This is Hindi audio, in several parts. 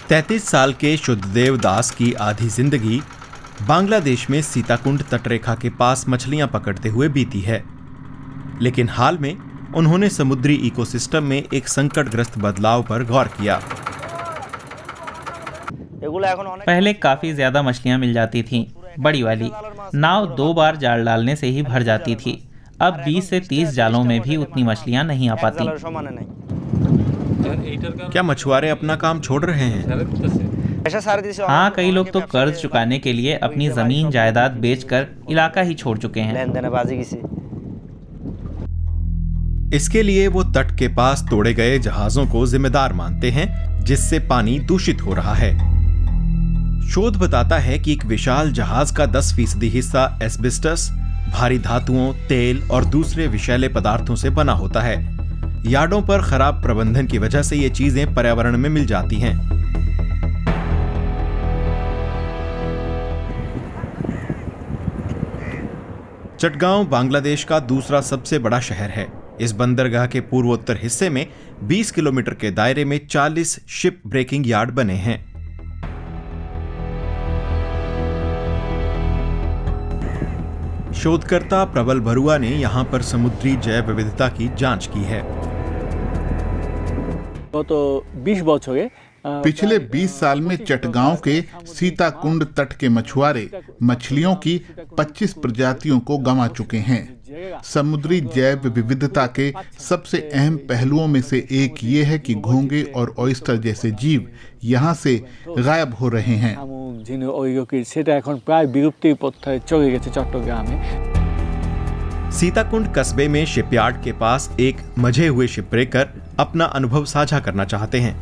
33 साल के शुद्धदेव दास की आधी जिंदगी बांग्लादेश में सीताकुंड तटरेखा के पास मछलियां पकड़ते हुए बीती है। लेकिन हाल में उन्होंने समुद्री इकोसिस्टम में एक संकटग्रस्त बदलाव पर गौर किया। पहले काफी ज्यादा मछलियां मिल जाती थीं, बड़ी वाली नाव 2 बार जाल डालने से ही भर जाती थी। अब 20 से 30 जालों में भी उतनी मछलियां नहीं आ पाती। क्या मछुआरे अपना काम छोड़ रहे हैं? हाँ, कई लोग तो कर्ज चुकाने के लिए अपनी जमीन जायदाद बेचकर इलाका ही छोड़ चुके हैं। इसके लिए वो तट के पास तोड़े गए जहाजों को जिम्मेदार मानते हैं, जिससे पानी दूषित हो रहा है। शोध बताता है कि एक विशाल जहाज का 10% हिस्सा एस्बेस्टस, भारी धातुओं, तेल और दूसरे विषैले पदार्थों से बना होता है। यार्डों पर खराब प्रबंधन की वजह से ये चीजें पर्यावरण में मिल जाती हैं। चटगांव बांग्लादेश का दूसरा सबसे बड़ा शहर है। इस बंदरगाह के पूर्वोत्तर हिस्से में 20 किलोमीटर के दायरे में 40 शिप ब्रेकिंग यार्ड बने हैं। शोधकर्ता प्रबल बरुआ ने यहां पर समुद्री जैव विविधता की जांच की है। पिछले 20 साल में चटगांव के सीताकुंड तट के मछुआरे मछलियों की 25 प्रजातियों को गंवा चुके हैं। समुद्री जैव विविधता के सबसे अहम पहलुओं में से एक ये है कि घोंगे और ऑयस्टर जैसे जीव यहाँ से गायब हो रहे हैं। सीताकुंड कस्बे में शिपयार्ड के पास एक मजे हुए शिपब्रेकर अपना अनुभव साझा करना चाहते हैं,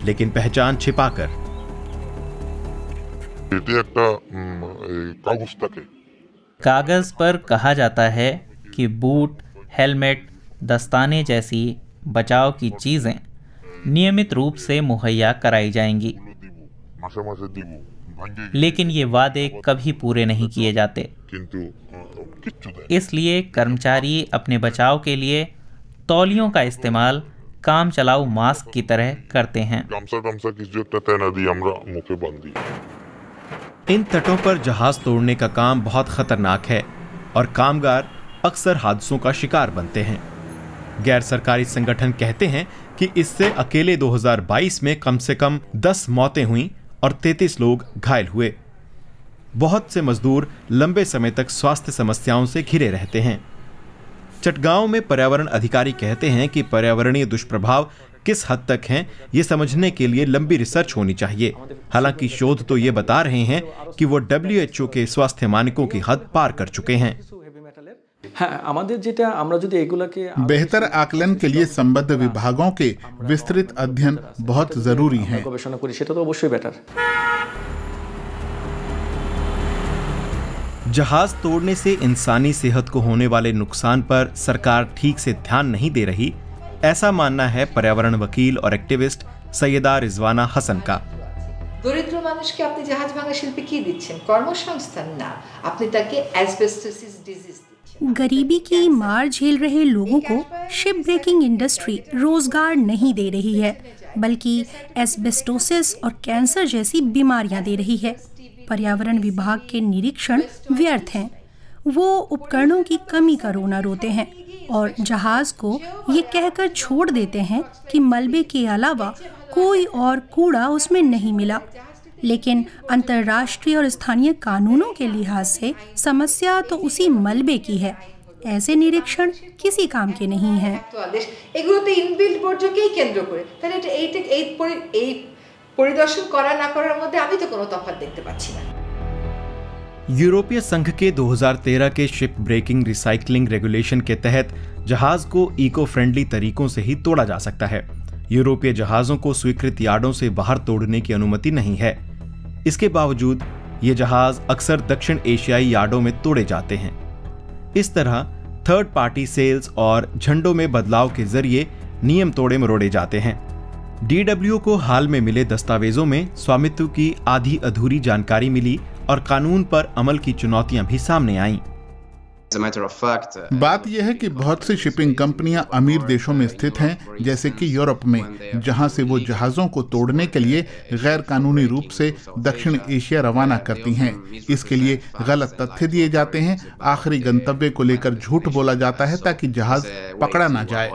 लेकिन पहचान छिपाकर। कागज पर कहा जाता है कि बूट, हेलमेट, दस्ताने जैसी बचाव की चीजें नियमित रूप से मुहैया कराई जाएंगी, लेकिन ये वादे कभी पूरे नहीं किए जाते। इसलिए कर्मचारी अपने बचाव के लिए तौलियों का इस्तेमाल काम चलाऊ मास्क की तरह करते हैं। इन तटों पर जहाज तोड़ने का काम बहुत खतरनाक है और कामगार अक्सर हादसों का शिकार बनते हैं। गैर सरकारी संगठन कहते हैं कि इससे अकेले 2022 में कम से कम 10 मौतें हुईं और 33 लोग घायल हुए। बहुत से मजदूर लंबे समय तक स्वास्थ्य समस्याओं से घिरे रहते हैं। चटगांव में पर्यावरण अधिकारी कहते हैं कि पर्यावरणीय दुष्प्रभाव किस हद तक हैं, ये समझने के लिए लंबी रिसर्च होनी चाहिए। हालांकि शोध तो ये बता रहे हैं कि वो WHO के स्वास्थ्य मानकों की हद पार कर चुके हैं। बेहतर आकलन के लिए संबद्ध विभागों के विस्तृत अध्ययन बहुत जरूरी है। जहाज तोड़ने से इंसानी सेहत को होने वाले नुकसान पर सरकार ठीक से ध्यान नहीं दे रही, ऐसा मानना है पर्यावरण वकील और एक्टिविस्ट सैयदा रिजवाना हसन का। दरिद्र মানুষকে আপনি জাহাজ ভাঙা শিল্পে কি দিচ্ছেন? কর্মসংস্থান না, আপনি তাকে অ্যাসবেস্টোসিস ডিজিজ দিচ্ছেন। गरीबी की मार झेल रहे लोगों को शिप ब्रेकिंग इंडस्ट्री रोजगार नहीं दे रही है, बल्कि एस्बेस्टोसिस और कैंसर जैसी बीमारियां दे रही है। पर्यावरण विभाग के निरीक्षण व्यर्थ हैं। वो उपकरणों की कमी का रोना रोते हैं और जहाज को ये कहकर छोड़ देते हैं कि मलबे के अलावा कोई और कूड़ा उसमें नहीं मिला। लेकिन अंतर्राष्ट्रीय और स्थानीय कानूनों के लिहाज से समस्या तो उसी मलबे की है। ऐसे निरीक्षण किसी काम के नहीं हैं। परिदर्शन करा ना करार मध्य आमी तो कोनो तफात देखते पाচ্ছি ना। यूरोपीय संघ के 2013 के शिप ब्रेकिंग रिसाइकलिंग रेगुलेशन के तहत जहाज को इको फ्रेंडली तरीकों से ही तोड़ा जा सकता है। यूरोपीय जहाजों को स्वीकृत यार्डों से बाहर तोड़ने की अनुमति नहीं है। इसके बावजूद ये जहाज अक्सर दक्षिण एशियाई यार्डों में तोड़े जाते हैं। इस तरह थर्ड पार्टी सेल्स और झंडों में बदलाव के जरिए नियम तोड़े मरोड़े जाते हैं। DW को हाल में मिले दस्तावेजों में स्वामित्व की आधी अधूरी जानकारी मिली और कानून पर अमल की चुनौतियां भी सामने आईं। बात यह है कि बहुत सी शिपिंग कंपनियां अमीर देशों में स्थित हैं, जैसे कि यूरोप में, जहां से वो जहाजों को तोड़ने के लिए गैर कानूनी रूप से दक्षिण एशिया रवाना करती हैं। इसके लिए गलत तथ्य दिए जाते हैं, आखिरी गंतव्य को लेकर झूठ बोला जाता है ताकि जहाज पकड़ा ना जाए।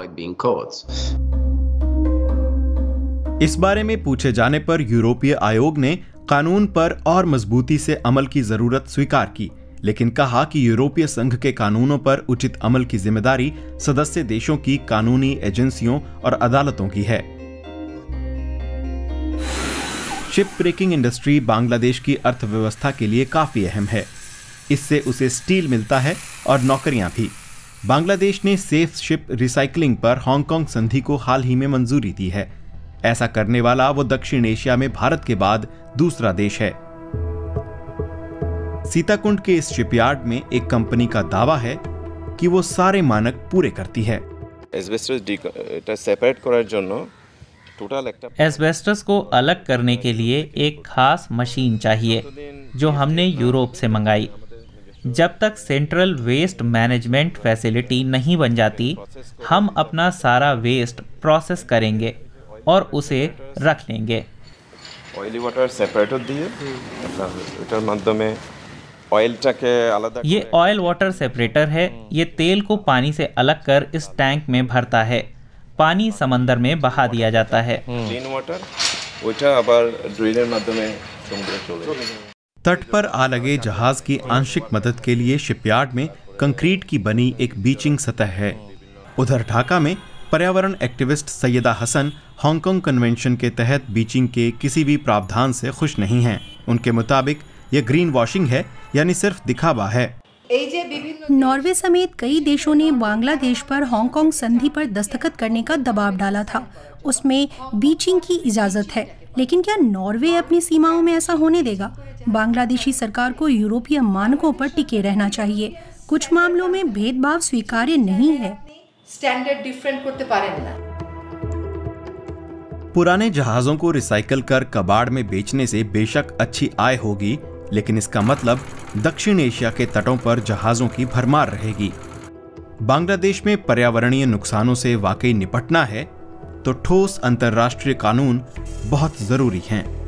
इस बारे में पूछे जाने पर यूरोपीय आयोग ने कानून पर और मजबूती से अमल की जरूरत स्वीकार की, लेकिन कहा कि यूरोपीय संघ के कानूनों पर उचित अमल की जिम्मेदारी सदस्य देशों की कानूनी एजेंसियों और अदालतों की है। शिप ब्रेकिंग इंडस्ट्री बांग्लादेश की अर्थव्यवस्था के लिए काफी अहम है। इससे उसे स्टील मिलता है और नौकरियां भी। बांग्लादेश ने सेफ शिप रिसाइकलिंग पर हांगकांग संधि को हाल ही में मंजूरी दी है। ऐसा करने वाला वो दक्षिण एशिया में भारत के बाद दूसरा देश है। सीताकुंड के इस शिपयार्ड में एक कंपनी का दावा है कि वो सारे मानक पूरे करती है। एस्बेस्टस को अलग करने के लिए एक खास मशीन चाहिए जो हमने यूरोप से मंगाई। जब तक सेंट्रल वेस्ट मैनेजमेंट फैसिलिटी नहीं बन जाती, हम अपना सारा वेस्ट प्रोसेस करेंगे और उसे रख लेंगे। ये ऑयल वाटर सेपरेटर है। ये तेल को पानी से अलग कर इस टैंक में भरता है। पानी समंदर में बहा दिया जाता है। तट पर आ लगे जहाज की आंशिक मदद के लिए शिपयार्ड में कंक्रीट की बनी एक बीचिंग सतह है। उधर ढाका में पर्यावरण activist Syeda Hasan Hong Kong convention के तहत बीचिंग के किसी भी प्रावधान से खुश नहीं हैं। उनके मुताबिक ये ग्रीन वॉशिंग है, यानी सिर्फ दिखावा है। नॉर्वे समेत कई देशों ने बांग्लादेश पर हांगकांग संधि पर दस्तखत करने का दबाव डाला था। उसमें बीचिंग की इजाजत है, लेकिन क्या नॉर्वे अपनी सीमाओं में ऐसा होने देगा? बांग्लादेशी सरकार को यूरोपीय मानकों पर टिके रहना चाहिए। कुछ मामलों में भेदभाव स्वीकार्य नहीं है। स्टैंडर्ड डिफरेंट करते पारेन ना। पुराने जहाजों को रिसाइकल कर कबाड़ में बेचने से बेशक अच्छी आय होगी, लेकिन इसका मतलब दक्षिण एशिया के तटों पर जहाजों की भरमार रहेगी। बांग्लादेश में पर्यावरणीय नुकसानों से वाकई निपटना है तो ठोस अंतर्राष्ट्रीय कानून बहुत जरूरी हैं।